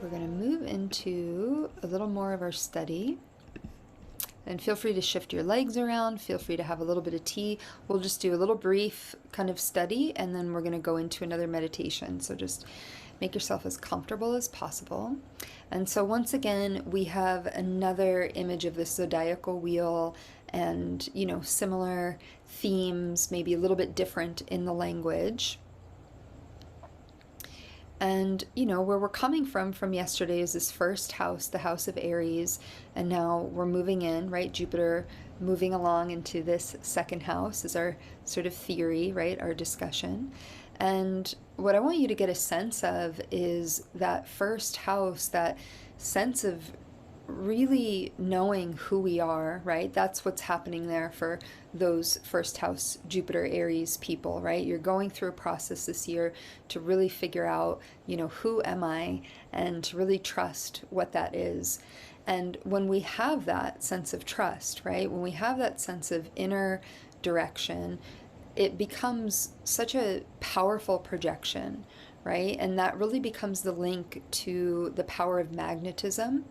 we're going to move into a little more of our study. And feel free to shift your legs around. Feel free to have a little bit of tea. We'll just do a little brief kind of study, and then we're going to go into another meditation. So just make yourself as comfortable as possible. And so once again, we have another image of the zodiacal wheel and, you know, similar themes, maybe a little bit different in the language. And, you know, where we're coming from yesterday is this first house, the house of Aries. And now we're moving in, right? Jupiter moving along into this second house is our sort of theory, right? Our discussion. And what I want you to get a sense of is that first house, that sense of really knowing who we are, right? That's what's happening there for those first house Jupiter Aries people, right? You're going through a process this year to really figure out, you know, who am I, and to really trust what that is. And when we have that sense of trust, right? When we have that sense of inner direction, it becomes such a powerful projection, right? And that really becomes the link to the power of magnetism,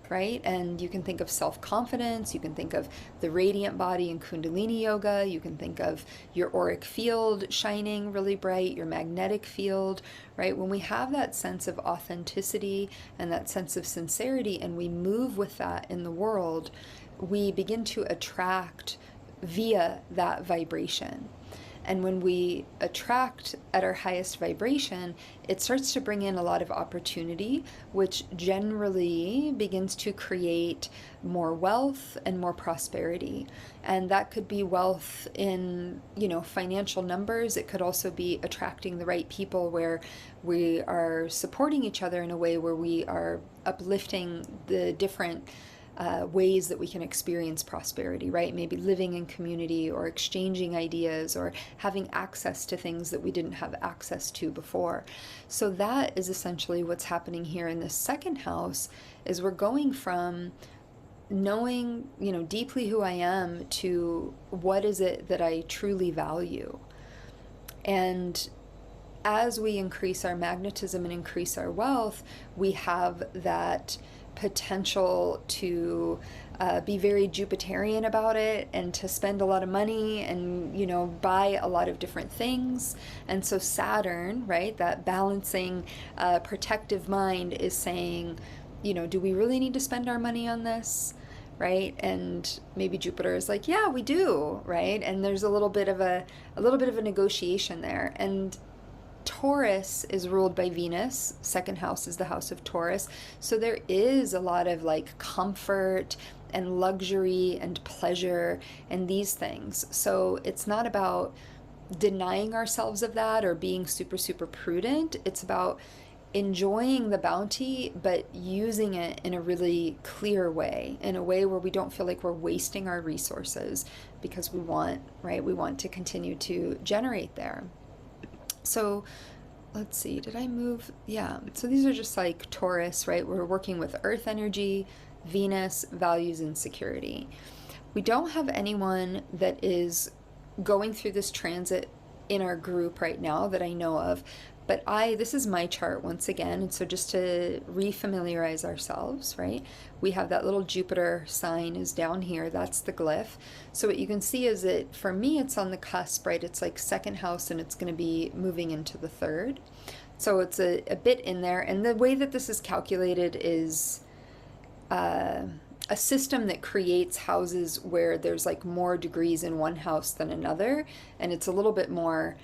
right? And you can think of self-confidence, you can think of the radiant body in Kundalini Yoga, you can think of your auric field shining really bright, your magnetic field, right? When we have that sense of authenticity and that sense of sincerity, and we move with that in the world, we begin to attract via that vibration. And when we attract at our highest vibration, it starts to bring in a lot of opportunity, which generally begins to create more wealth and more prosperity. And that could be wealth in, you know, financial numbers. It could also be attracting the right people where we are supporting each other in a way where we are uplifting the different ways that we can experience prosperity, right? Maybe living in community or exchanging ideas or having access to things that we didn't have access to before. So that is essentially what's happening here in this second house, is we're going from knowing, you know, deeply who I am to what is it that I truly value. And as we increase our magnetism and increase our wealth, we have that potential to be very Jupiterian about it and to spend a lot of money and, you know, buy a lot of different things. And so Saturn, right, that balancing protective mind is saying, you know, do we really need to spend our money on this? Right? And maybe Jupiter is like, yeah, we do, right? And there's a little bit of a negotiation there. And Taurus is ruled by Venus. Second house is the house of Taurus. So there is a lot of like comfort and luxury and pleasure and these things. So it's not about denying ourselves of that or being super, super prudent. It's about enjoying the bounty, but using it in a really clear way, in a way where we don't feel like we're wasting our resources, because we want, right? We want to continue to generate there. So let's see, did I move? Yeah, so these are just like Taurus, right? We're working with earth energy, Venus, values, and security. We don't have anyone that is going through this transit in our group right now that I know of, but this is my chart once again, and so just to refamiliarize ourselves, right? We have that little Jupiter sign is down here, that's the glyph. So what you can see is that for me, it's on the cusp, right? It's like second house and it's gonna be moving into the third. So it's a bit in there, and the way that this is calculated is a system that creates houses where there's like more degrees in one house than another, and it's a little bit more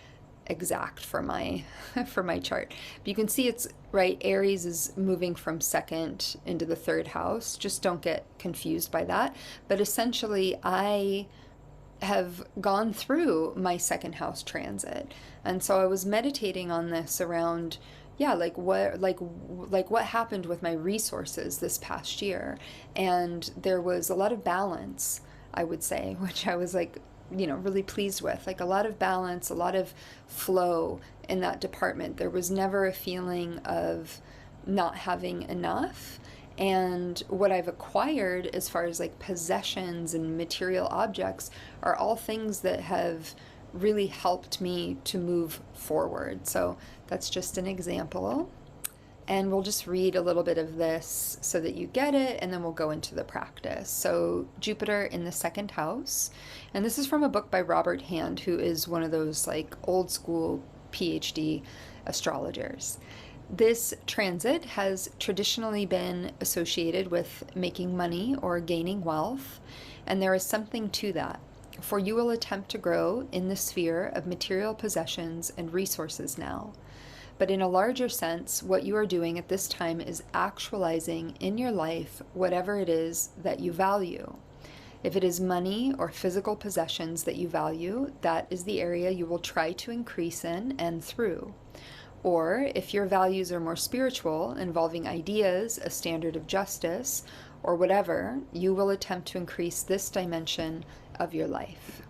exact for my chart. But you can see it's right, Aries is moving from second into the third house. Just don't get confused by that. But essentially I have gone through my second house transit, and so I was meditating on this around, yeah, like what happened with my resources this past year. And there was a lot of balance, I would say, which I was like, you know, really pleased with, like a lot of balance, a lot of flow in that department. There was never a feeling of not having enough. And what I've acquired as far as like possessions and material objects are all things that have really helped me to move forward. So that's just an example. And we'll just read a little bit of this so that you get it, and then we'll go into the practice. So Jupiter in the second house, and this is from a book by Robert Hand, who is one of those like old school PhD astrologers. This transit has traditionally been associated with making money or gaining wealth, and there is something to that, for you will attempt to grow in the sphere of material possessions and resources now. But in a larger sense, what you are doing at this time is actualizing in your life whatever it is that you value. If it is money or physical possessions that you value, that is the area you will try to increase in and through. Or if your values are more spiritual, involving ideas, a standard of justice, or whatever, you will attempt to increase this dimension of your life.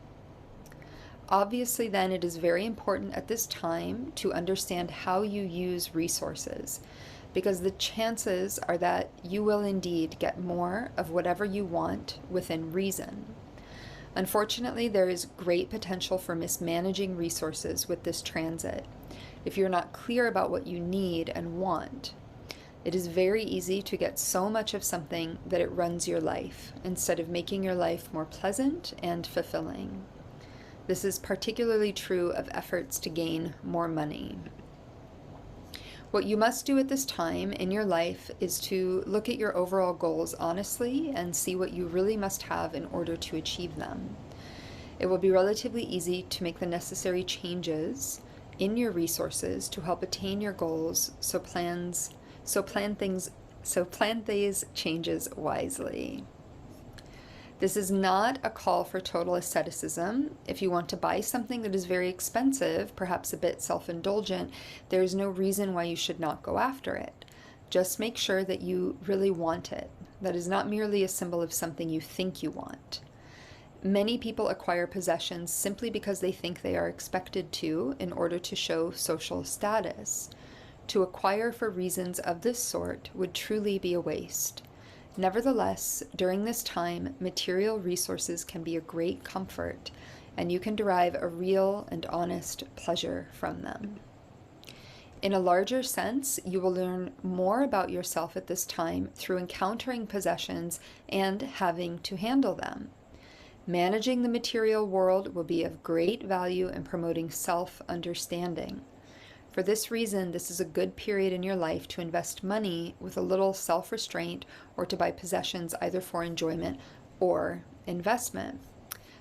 Obviously, then, it is very important at this time to understand how you use resources, because the chances are that you will indeed get more of whatever you want within reason. Unfortunately, there is great potential for mismanaging resources with this transit if you're not clear about what you need and want. It is very easy to get so much of something that it runs your life, instead of making your life more pleasant and fulfilling. This is particularly true of efforts to gain more money. What you must do at this time in your life is to look at your overall goals honestly and see what you really must have in order to achieve them. It will be relatively easy to make the necessary changes in your resources to help attain your goals, so plan these changes wisely. This is not a call for total asceticism. If you want to buy something that is very expensive, perhaps a bit self-indulgent, there is no reason why you should not go after it. Just make sure that you really want it. That is not merely a symbol of something you think you want. Many people acquire possessions simply because they think they are expected to in order to show social status. To acquire for reasons of this sort would truly be a waste. Nevertheless, during this time, material resources can be a great comfort, and you can derive a real and honest pleasure from them. In a larger sense, you will learn more about yourself at this time through encountering possessions and having to handle them. Managing the material world will be of great value in promoting self-understanding. For this reason, this is a good period in your life to invest money with a little self-restraint, or to buy possessions either for enjoyment or investment.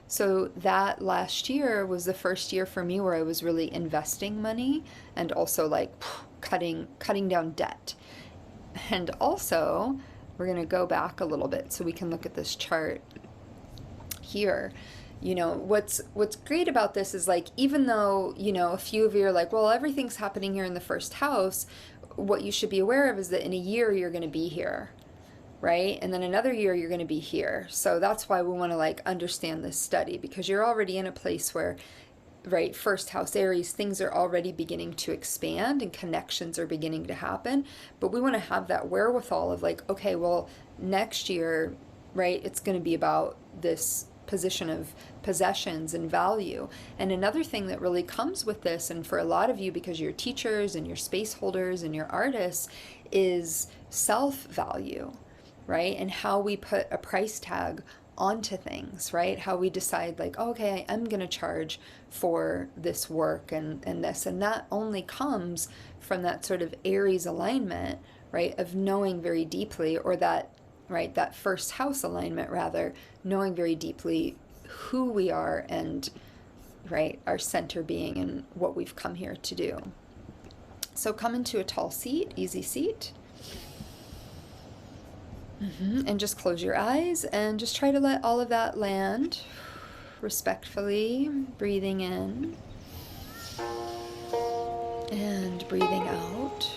So that last year was the first year for me where I was really investing money and also like cutting down debt. And also, we're going to go back a little bit so we can look at this chart here. You know, what's great about this is, like, even though, you know, a few of you are like, well, everything's happening here in the first house, what you should be aware of is that in a year you're going to be here, right? And then another year you're going to be here. So that's why we want to like understand this study, because you're already in a place where, right, first house Aries, things are already beginning to expand and connections are beginning to happen. But we want to have that wherewithal of like, okay, well, next year, right, it's going to be about this position of possessions and value. And another thing that really comes with this, and for a lot of you because you're teachers and you're space holders and you're artists, is self-value, right? And how we put a price tag onto things, right? How we decide like, oh, okay, I'm going to charge for this work and this. And that only comes from that sort of Aries alignment, right? Of knowing very deeply, or that, right, that first house alignment rather, knowing very deeply who we are and, right, our center being and what we've come here to do. So come into a tall seat, easy seat. And just close your eyes and just try to let all of that land respectfully, breathing in and breathing out.